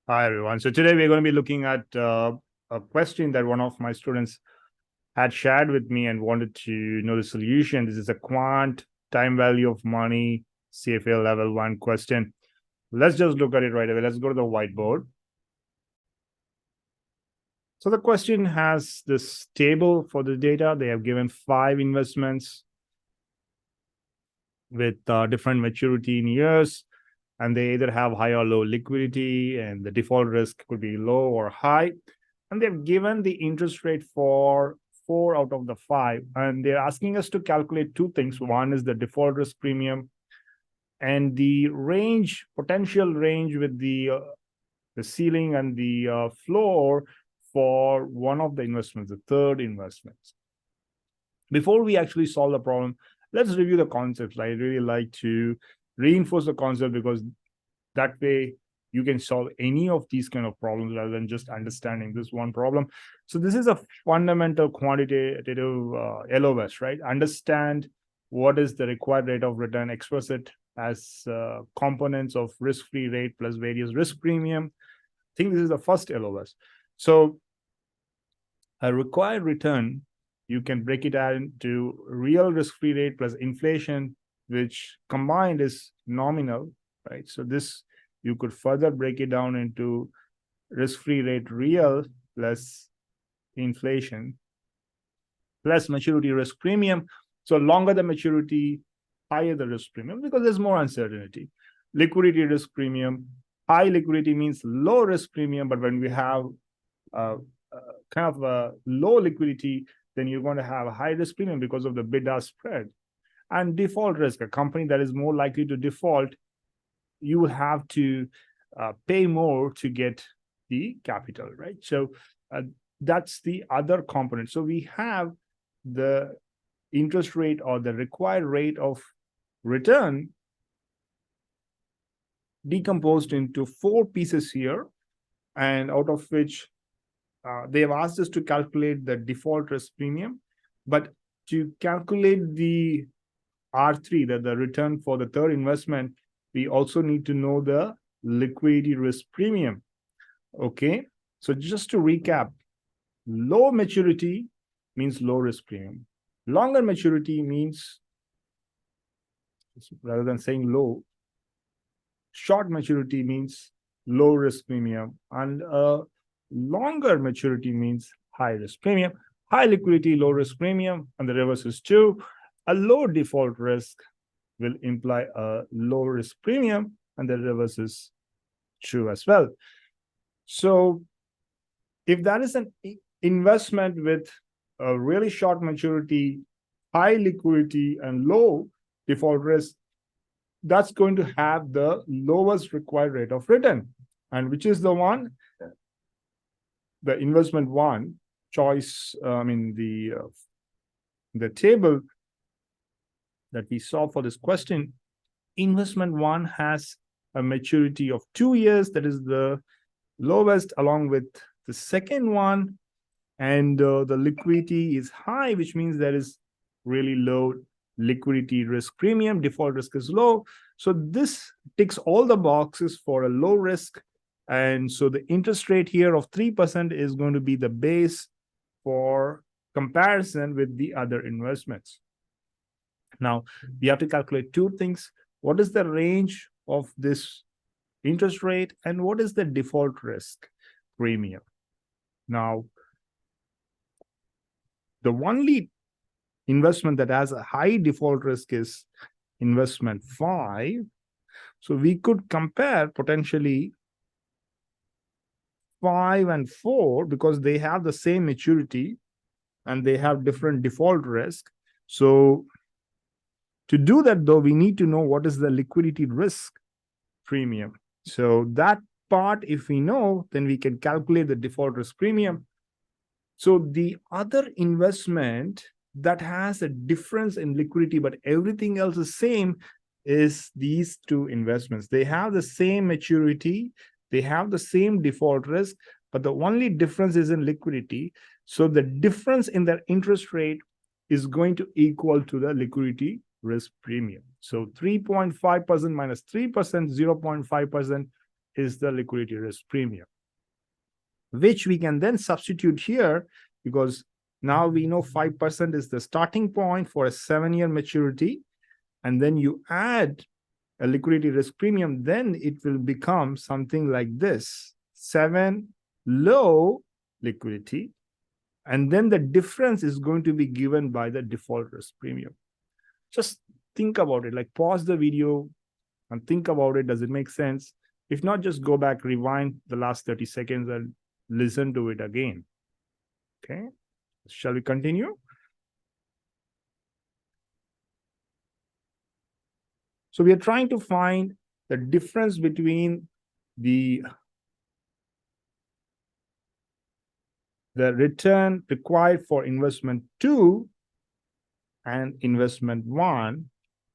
Hi, everyone. So today we're going to be looking at a question that one of my students had shared with me and wanted to know the solution. This is a quant time value of money CFA level 1 question. Let's just look at it right away. Let's go to the whiteboard. So the question has this table for the data. They have given 5 investments with different maturity in years, and they either have high or low liquidity, and the default risk could be low or high. And they've given the interest rate for 4 out of the 5. And they're asking us to calculate 2 things. One is the default risk premium and the range, potential range with the ceiling and the floor for one of the investments, the third investment. Before we actually solve the problem, let's review the concepts. I really like to reinforce the concept because that way you can solve any of these kind of problems rather than just understanding this one problem. So this is a fundamental quantitative LOS, right? Understand what is the required rate of return, express it as components of risk-free rate plus various risk premium. I think this is the first LOS. So a required return, you can break it out into real risk-free rate plus inflation, which combined is nominal, right? So this, you could further break it down into risk-free rate real plus inflation plus maturity risk premium. So longer the maturity, higher the risk premium because there's more uncertainty. Liquidity risk premium, high liquidity means low risk premium, but when we have kind of a low liquidity, then you're going to have a high risk premium because of the bid-ask spread. And default risk, a company that is more likely to default, you will have to pay more to get the capital, right? So that's the other component. So we have the interest rate or the required rate of return decomposed into 4 pieces here, and out of which they have asked us to calculate the default risk premium. But to calculate the R3, that the return for the third investment, we also need to know the liquidity risk premium. Okay, so just to recap, low maturity means low risk premium. Longer maturity means, rather than saying low, short maturity means low risk premium, and longer maturity means high risk premium. High liquidity, low risk premium, and the reverse is true. A low default risk will imply a low risk premium, and the reverse is true as well. So if that is an investment with a really short maturity, high liquidity, and low default risk, that's going to have the lowest required rate of return. And which is the one? The investment one choice, the table that we saw for this question, investment one has a maturity of 2 years. That is the lowest, along with the second one. And the liquidity is high, which means there is really low liquidity risk premium. Default risk is low. So this ticks all the boxes for a low risk. And so the interest rate here of 3% is going to be the base for comparison with the other investments. Now, we have to calculate 2 things. What is the range of this interest rate, and what is the default risk premium? Now, the only investment that has a high default risk is investment 5. So we could compare potentially 5 and 4 because they have the same maturity and they have different default risk. So to do that, though, we need to know what is the liquidity risk premium. So that part, if we know, then we can calculate the default risk premium. So the other investment that has a difference in liquidity, but everything else is same, is these 2 investments. They have the same maturity, they have the same default risk, but the only difference is in liquidity. So the difference in their interest rate is going to equal to the liquidity risk premium. So 3.5% minus 3%, 0.5%, is the liquidity risk premium, which we can then substitute here, because now we know 5% is the starting point for a 7-year maturity. And then you add a liquidity risk premium, then it will become something like this: 7 low liquidity. And then the difference is going to be given by the default risk premium. Just think about it, like pause the video and think about it. Does it make sense? If not, just go back, rewind the last 30 seconds and listen to it again. Okay, shall we continue? So we are trying to find the difference between the return required for investment 2 and investment 1.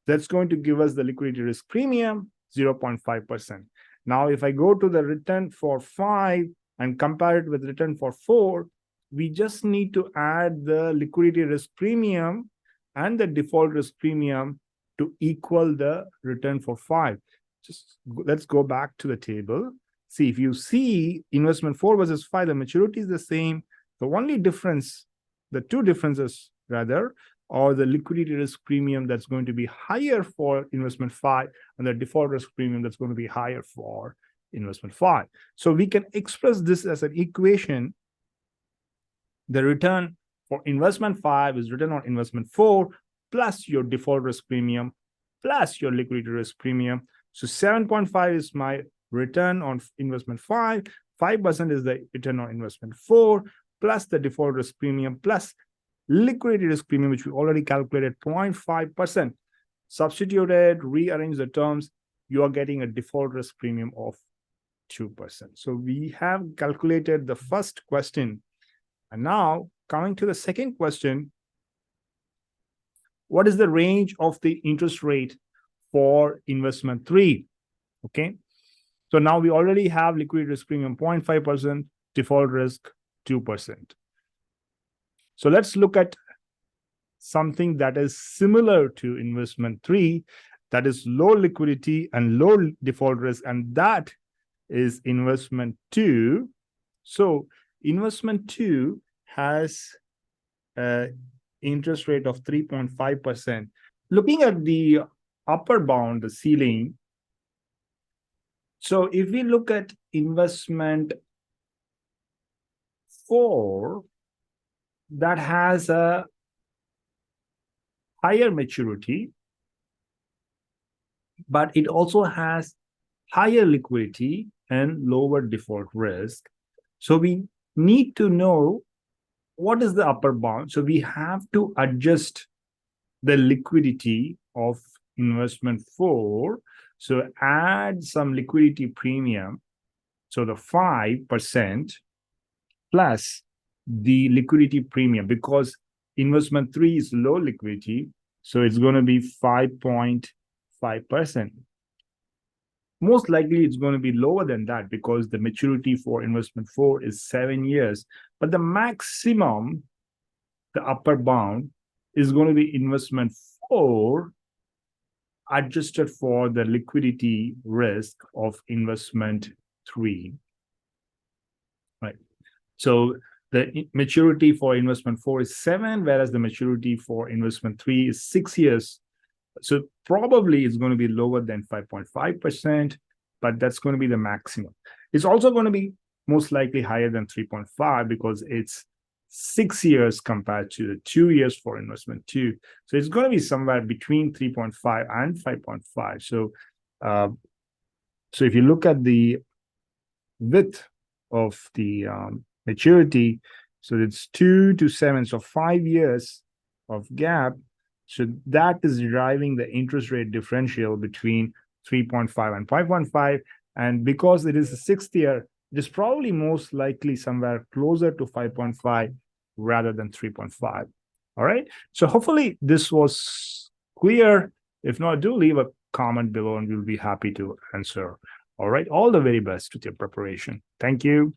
That's going to give us the liquidity risk premium, 0.5%. Now, if I go to the return for 5 and compare it with return for 4, we just need to add the liquidity risk premium and the default risk premium to equal the return for 5. Just let's go back to the table. See, if you see investment 4 versus 5, the maturity is the same. The only difference, the two differences rather, are the liquidity risk premium that's going to be higher for investment 5 and the default risk premium that's going to be higher for investment 5. So we can express this as an equation. The return for investment 5 is return on investment 4 plus your default risk premium plus your liquidity risk premium. So 7.5 is my return on investment 5. 5% is the return on investment 4 plus the default risk premium plus liquidity risk premium, which we already calculated, 0.5%. Substituted, rearrange the terms, you are getting a default risk premium of 2%. So we have calculated the first question. And now coming to the second question, what is the range of the interest rate for investment 3? Okay. So now we already have liquidity risk premium 0.5%, default risk 2%. So let's look at something that is similar to investment 3, that is low liquidity and low default risk, and that is investment 2. So investment 2 has an interest rate of 3.5%. Looking at the upper bound, the ceiling, so if we look at investment 4, that has a higher maturity, but it also has higher liquidity and lower default risk. So we need to know what is the upper bound. So we have to adjust the liquidity of investment 4. So add some liquidity premium. So the 5% plus the liquidity premium, because investment 3 is low liquidity, so it's going to be 5.5%. Most likely it's going to be lower than that because the maturity for investment 4 is 7 years. But the maximum, the upper bound, is going to be investment 4 adjusted for the liquidity risk of investment 3. Right. So the maturity for investment 4 is 7, whereas the maturity for investment 3 is 6 years. So probably it's going to be lower than 5.5%, but that's going to be the maximum. It's also going to be most likely higher than 3.5 because it's 6 years compared to the 2 years for investment 2. So it's going to be somewhere between 3.5 and 5.5. So if you look at the width of the maturity, so it's 2 to 7, so 5 years of gap. So that is driving the interest rate differential between 3.5 and 5.5. And because it is the 6th year, it is probably most likely somewhere closer to 5.5 rather than 3.5. All right. So hopefully this was clear. If not, do leave a comment below and we'll be happy to answer. All right. All the very best with your preparation. Thank you.